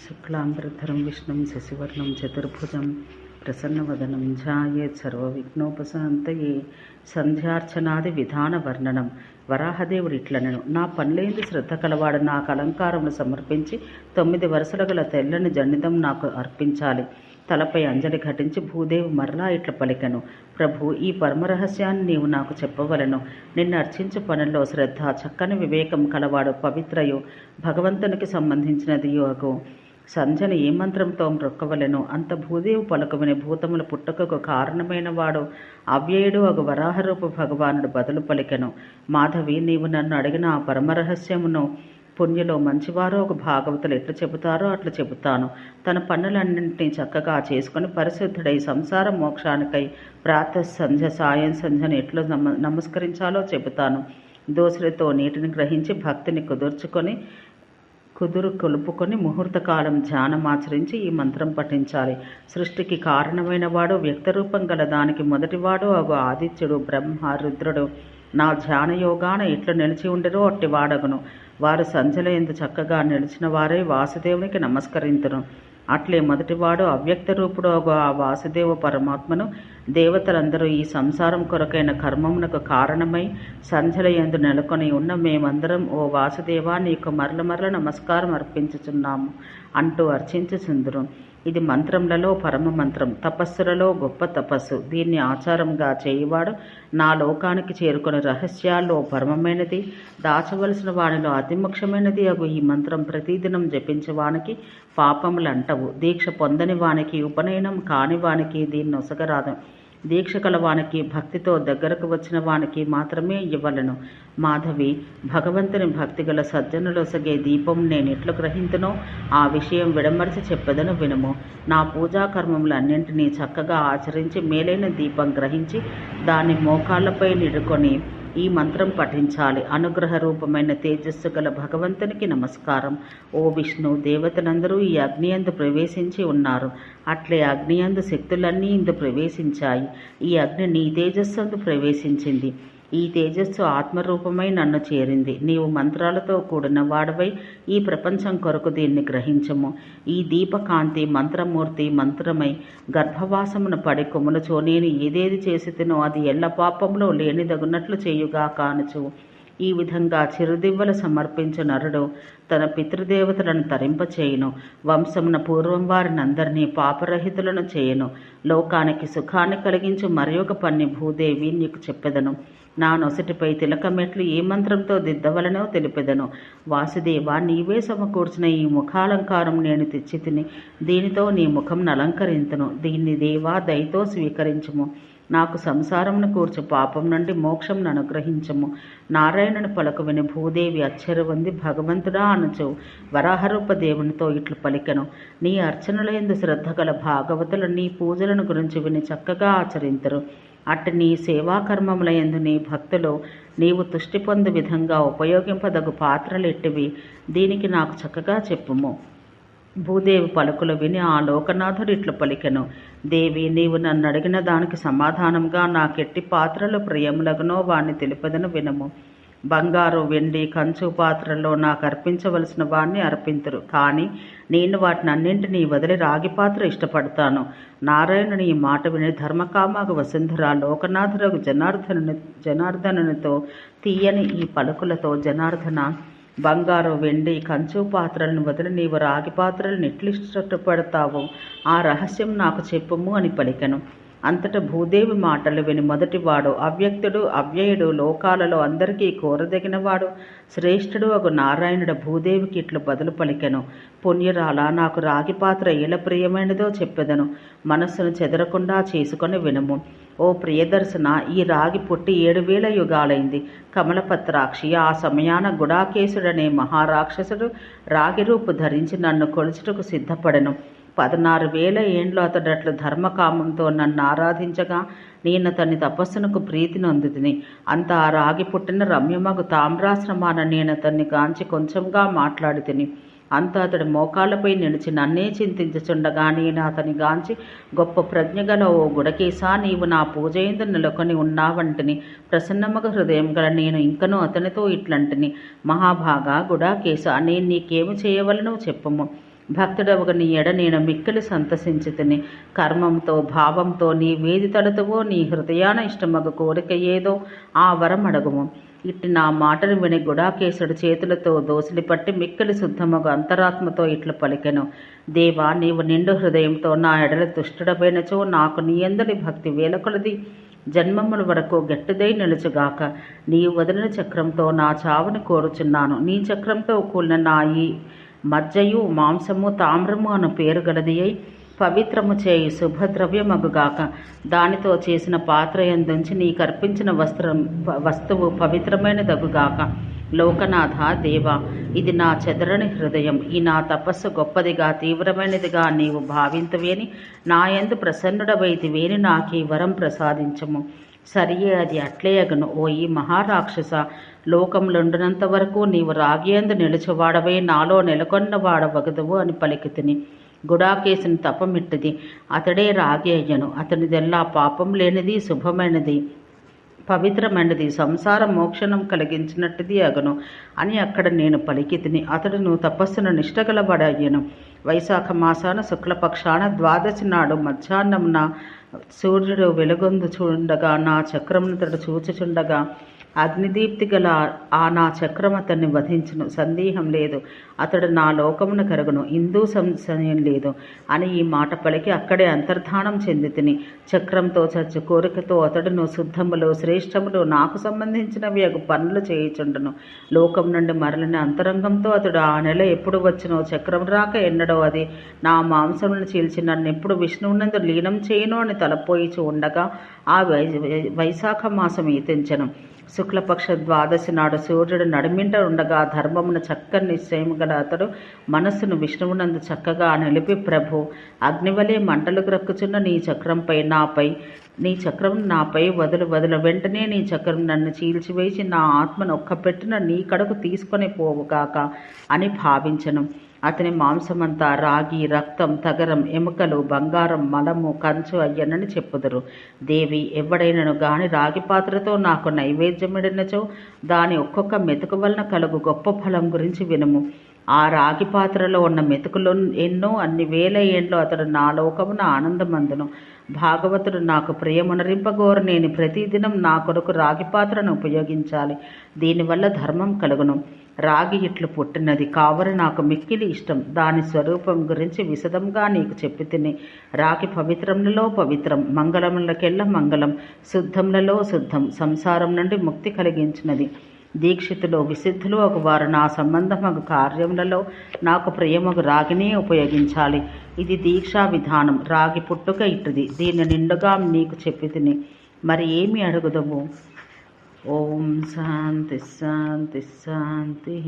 శుక్లాంబరధరం విష్ణుం శశివర్ణం చతుర్భుజం ప్రసన్నవదనం ధ్యాయేత్ సర్వవిఘ్నోపశాంతయే. సంధ్యార్చనాది విధాన వర్ణనం. వరాహదేవుడు ఇట్లనెను, నా పనులేందు శ్రద్ధ కలవాడు నాకు అలంకారములు సమర్పించి 9 వరుసల గల తెల్లని జండిదం నాకు అర్పించాలి. తలపై అంజలి ఘటించి భూదేవి మరలా ఇట్ల పలికెను, ప్రభు, ఈ పరమరహస్యాన్ని నీవు నాకు చెప్పవలను. నిన్ను అర్చించు పనుల్లో శ్రద్ధ, చక్కని వివేకం కలవాడు, పవిత్రయు భగవంతునికి సంబంధించినదియు అగు సంధ్యను ఏ మంత్రంతో మ్రొక్కవలెను. అంత భూదేవి పలుకువిని భూతముల పుట్టుకకు కారణమైన వాడు అవ్యయుడు అగు వరాహరూపు భగవానుడు బదులు పలికెను, మాధవి, నీవు నన్ను అడిగిన ఆ పరమరహస్యమును పుణ్యులో మంచివారు ఒక భాగవతులు ఎట్లు చెబుతారో అట్లు చెబుతాను. తన పనులన్నింటినీ చక్కగా చేసుకుని పరిశుద్ధుడై సంసార మోక్షానికై ప్రాతః సంధ్య సాయం సంధ్యను ఎట్లు నమస్కరించాలో చెబుతాను. దోసులతో నీటిని గ్రహించి భక్తిని కొలుపుకొని ముహూర్తకాలం ధ్యానమాచరించి ఈ మంత్రం పఠించాలి. సృష్టికి కారణమైన వాడు, వ్యక్తరూపం గల దానికి మొదటివాడు అగు ఆదిత్యుడు, బ్రహ్మ, రుద్రుడు నా ధ్యానయోగాన ఎట్లు నిలిచి ఉండిరో అట్టి వాడగును. వారు సంధ్యల యందు చక్కగా నిలిచిన వారే వాసుదేవునికి నమస్కరింతును. అట్లే మొదటివాడు అవ్యక్త రూపుడు అగు ఆ వాసుదేవ పరమాత్మను దేవతలందరూ ఈ సంసారం కొరకైన కర్మమునకు కారణమై సంధ్యల యందు నెలకొని ఉన్న మేమందరం, ఓ వాసుదేవా, నీకు మరల నమస్కారం అర్పించుచున్నాము అంటూ అర్చించుచుందురు. ఇది మంత్రములలో పరమ మంత్రం, తపస్సులలో గొప్ప తపస్సు. దీన్ని ఆచారంగా చేయువాడు నా లోకానికి చేరుకుని రహస్యాల్లో పరమమైనది, దాచవలసిన వానిలో అతి ముఖ్యమైనది అగు ఈ మంత్రం ప్రతిదినం జపించవానికి పాపములు అంటవు. దీక్ష పొందని వానికి, ఉపనయనం కాని వానికి దీన్ని ఒసగరాదు. దీక్ష కలవానికి, భక్తితో దగ్గరకు వచ్చిన వానికి మాత్రమే ఇవ్వలను. మాధవి, భగవంతుని భక్తి గల సజ్జనులొసగే దీపం నేనెట్లు గ్రహింతునో ఆ విషయం విడమర్చి చెప్పెదను వినుము. నా పూజా కర్మములన్నింటినీ చక్కగా ఆచరించి మేలైన దీపం గ్రహించి దాన్ని మోకాళ్లపై నిడుకొని ఈ మంత్రం పఠించాలి. అనుగ్రహ రూపమైన తేజస్సు గల భగవంతునికి నమస్కారం. ఓ విష్ణు, దేవతలందరూ ఈ అగ్నియందు ప్రవేశించి ఉన్నారు. అట్లే అగ్నియందు శక్తులన్నీ ఇందు ప్రవేశించాయి. ఈ అగ్ని నీ తేజస్సందు ప్రవేశించింది. ఈ తేజస్సు ఆత్మరూపమై నన్ను చేరింది. నీవు మంత్రాలతో కూడిన వాడవై ఈ ప్రపంచం కొరకు దీన్ని గ్రహించము. ఈ దీపకాంతి మంత్రమూర్తి మంత్రమై గర్భవాసమును పడి కొమ్ములచో నేను ఏదేది చేసి తినో అది ఎల్ల పాపంలో లేనిదగునట్లు చేయుగా కానుచు. ఈ విధంగా చిరుదివ్వలు సమర్పించు నరుడు తన పితృదేవతలను తరింపచేయును. వంశమున పూర్వం వారినందరినీ పాపరహితులను చేయును. లోకానికి సుఖాన్ని కలిగించు మరి ఒక పన్ని భూదేవి నీకు చెప్పెదను. నా నొసటిపై తిలకమెట్లు ఏ మంత్రంతో దిద్దవలనో తెలిపెదను. వాసుదేవ, నీవే సమకూర్చిన ఈ ముఖాలంకారం నేను తెచ్చి తిని దీనితో నీ ముఖం అలంకరింతును. దీన్ని దేవా దయతో స్వీకరించుము. నాకు సంసారమును కూర్చు పాపం నుండి మోక్షంను అనుగ్రహించము. నారాయణుని పలుకు విని భూదేవి ఆశ్చర్యవంది భగవంతుడా అనుచు వరాహరూప దేవునితో ఇట్లు పలికెను, నీ అర్చనలందు శ్రద్ధ గల భాగవతులు నీ పూజలను గురించి విని చక్కగా ఆచరింతురు. అట్టి నీ సేవాకర్మములయందు నీ భక్తులు నీవు తుష్టి పొందు విధంగా ఉపయోగింపదగు పాత్రలు ఎట్టివి, దీనికి నాకు చక్కగా చెప్పుము. భూదేవి పలుకులు విని ఆ లోకనాథుడు ఇట్లు పలికెను, దేవి, నీవు నన్ను అడిగిన దానికి సమాధానంగా నాకెట్టి పాత్రలు ప్రియములగునో వాణ్ణి తెలిపదను వినము. బంగారు, వెండి, కంచు పాత్రల్లో నాకు అర్పించవలసిన వాణ్ణి అర్పింతురు. కానీ నేను వాటిని అన్నింటినీ వదిలి రాగి పాత్ర ఇష్టపడతాను. నారాయణుని ఈ మాట విని ధర్మకామగు వసుంధర లోకనాథురగు జనార్దనునితో తీయని ఈ పలుకులతో, జనార్దన, బంగారు, వెండి, కంచు పాత్రలను వదిలి నీవు రాగి పాత్రలను ఎట్లు ఇష్టపడతావో ఆ రహస్యం నాకు చెప్పుము అని పలికెను. అంతటా భూదేవి మాటలు విని మొదటివాడు అవ్యక్తుడు అవ్యయుడు లోకాలలో అందరికీ కోరదగినవాడు శ్రేష్ఠుడు అగు నారాయణుడు భూదేవికి ఇట్లు బదులు పలికెను, పుణ్యురాల, నాకు రాగి పాత్ర ఎలా ప్రియమైనదో చెప్పెదను. మనస్సును చెదరకుండా చేసుకొని వినుము. ఓ ప్రియదర్శన, ఈ రాగి పుట్టి 7000 యుగాలైంది. కమలపత్రాక్షి, ఆ సమయాన గుడాకేశుడనే మహారాక్షసుడు రాగి రూపు ధరించి నన్ను కొలుచుటకు సిద్ధపడెను. 16,000 ఏండ్లు అతడట్లు ధర్మకామంతో నన్ను ఆరాధించగా నేను అతని తపస్సునకు ప్రీతి నొందుతిని. అంత ఆ రాగి పుట్టిన రమ్యమగు తామ్రాశ్రమాన నేను అతన్ని గాంచి కొంచెంగా మాట్లాడి తిని. అంత అతడు మోకాళ్ళపై నిలిచి నన్నే చింతించుచుండగా నేను అతని గాంచి, గొప్ప ప్రజ్ఞగల ఓ గుడకేశా, నీవు నా పూజయందు నెలకొని ఉన్నావంటిని. ప్రసన్నమగ హృదయం గల నేను ఇంకనూ అతనితో ఇట్లంటిని, మహాభాగా గుడాకేశ, నేను నీకేమి చేయవలనో చెప్పుము. భక్తుడవగ నీ ఎడ నేను మిక్కిలి సంతసించితిని. కర్మంతో భావంతో నీ వేది తడుతువో, నీ హృదయాన ఇష్టమగు కోరిక ఏదో ఆ వరం అడగుము. ఇట్టి నా మాటను విని గుడాకేశుడు చేతులతో దోసిలి పట్టి మిక్కిలి శుద్ధమగు అంతరాత్మతో ఇట్లు పలికెను. దేవా, నీవు నిండు హృదయంతో నా ఎడల తుష్టుడపైనచో నాకు నీ యందలి భక్తి వేలకొలది జన్మముల వరకు గట్టిదై నిలుచుగాక. నీవు వదిలిన చక్రంతో నా చావుని కోరుచున్నాను. నీ చక్రంతో కూలిన నా ఈ మజ్జయు మాంసము తామ్రము అను పేరు గలది అయి పవిత్రము చేయి శుభద్రవ్యమగుగాక. దానితో చేసిన పాత్ర యందుంచి నీకర్పించిన వస్తువు పవిత్రమైనదగుగాక. లోకనాథ దేవా, ఇది నా చెదరని హృదయం. ఈ నా తపస్సు గొప్పదిగా తీవ్రమైనదిగా నీవు భావింతువేని, నాయందు ప్రసన్నుడవైతివేని నాకీ వరం ప్రసాదించము. సరియే, అది అట్లే అగును. ఓ ఈ మహారాక్షస, లోకములుండునంత వరకు నీవు రాగియందు నిలుచువాడవై నాలో నెలకొన్నవాడవగదువు అని పలికితిని. గుడాకేశుని తపమిట్టిది. అతడే రాగి అయ్యను. అతనిదెల్లా పాపం లేనిది, శుభమైనది, పవిత్రమైనది, సంసార మోక్షణం కలిగించినట్టుది అగును అని అక్కడ నేను పలికితిని. అతడును తపస్సును నిష్టగలబడయ్యను. వైశాఖ మాసాన శుక్లపక్షాన ద్వాదశి నాడు మధ్యాహ్నమున సూర్యుడు వెలుగొందుచుండగా నా చక్రమునతడు చూచుచుండగా అగ్నిదీప్తి గల ఆ నా చక్రం అతన్ని వధించును. సందేహం లేదు, అతడు నా లోకమున కరుగును. ఇందూ సంశయం లేదు అని ఈ మాట పలికి అక్కడే అంతర్ధానం చెందితిని. చక్రంతో చచ్చు కోరికతో అతడును శుద్ధములు శ్రేష్టములు నాకు సంబంధించినవి అగు పనులు చేయుచుండును. లోకం నుండి మరలిన అంతరంగంతో అతడు ఆ నెల ఎప్పుడు వచ్చినో, చక్రం రాక ఎన్నడో అది నా మాంసములను చీల్చి నన్ను ఎప్పుడు విష్ణువునందు లీనం చేయను అని తలపోయిచు ఉండగా ఆ వైశాఖ మాసం ఈతించెను. శుక్లపక్ష ద్వాదశి నాడు సూర్యుడు నడిమింట ఉండగా ధర్మమును చక్కని నిశ్చయము గల అతడు మనస్సును విష్ణువునందు చక్కగా నిలిపి, ప్రభు, అగ్నివలే మంటలు గ్రక్కుచున్న నీ చక్రం నాపై వదులు వెంటనే నీ చక్రం నన్ను చీల్చివేసి నా ఆత్మను ఒక్కపెట్టిన నీ కడకు తీసుకొని పోవుగాక అని భావించను. అతని మాంసమంతా రాగి, రక్తం, తగరం, ఎముకలు, బంగారం, మలము, కంచు అయ్యనని చెప్పుదురు. దేవి, ఎవడైనను గాని రాగి పాత్రతో నాకు నైవేద్యమిడినచో దాని ఒక్కొక్క మెతుకు వలన కలుగు గొప్ప ఫలం గురించి వినుము. ఆ రాగి పాత్రలో ఉన్న మెతుకులు ఎన్నో, అన్ని వేల ఏండ్లు అతడు నా లోకమున ఆనందమందును. భాగవతుడు నాకు ప్రియమునరింపగోరు నేను ప్రతిదినం నా కొరకు రాగి పాత్రను ఉపయోగించాలి. దీనివల్ల ధర్మం కలుగును. రాగి ఇట్లు పుట్టినది కావర నాకు మిక్కిలి ఇష్టం. దాని స్వరూపం గురించి విశదంగా నీకు చెప్పి తిని. రాగి పవిత్రములలో పవిత్రం, మంగళములకెల్ల మంగళం, శుద్ధములలో శుద్ధం, సంసారం నుండి ముక్తి కలిగించినది. దీక్షితులు విశుద్ధులు ఒక వారు నా సంబంధమగు కార్యములలో నాకు ప్రియమగు రాగినే ఉపయోగించాలి. ఇది దీక్షా విధానం. రాగి పుట్టుక ఇట్టుది. దీన్ని నిండుగా నీకు చెప్పి తిని. మరి ఏమి అడుగుదము? ఓం శాంతి శాంతి శాంతి.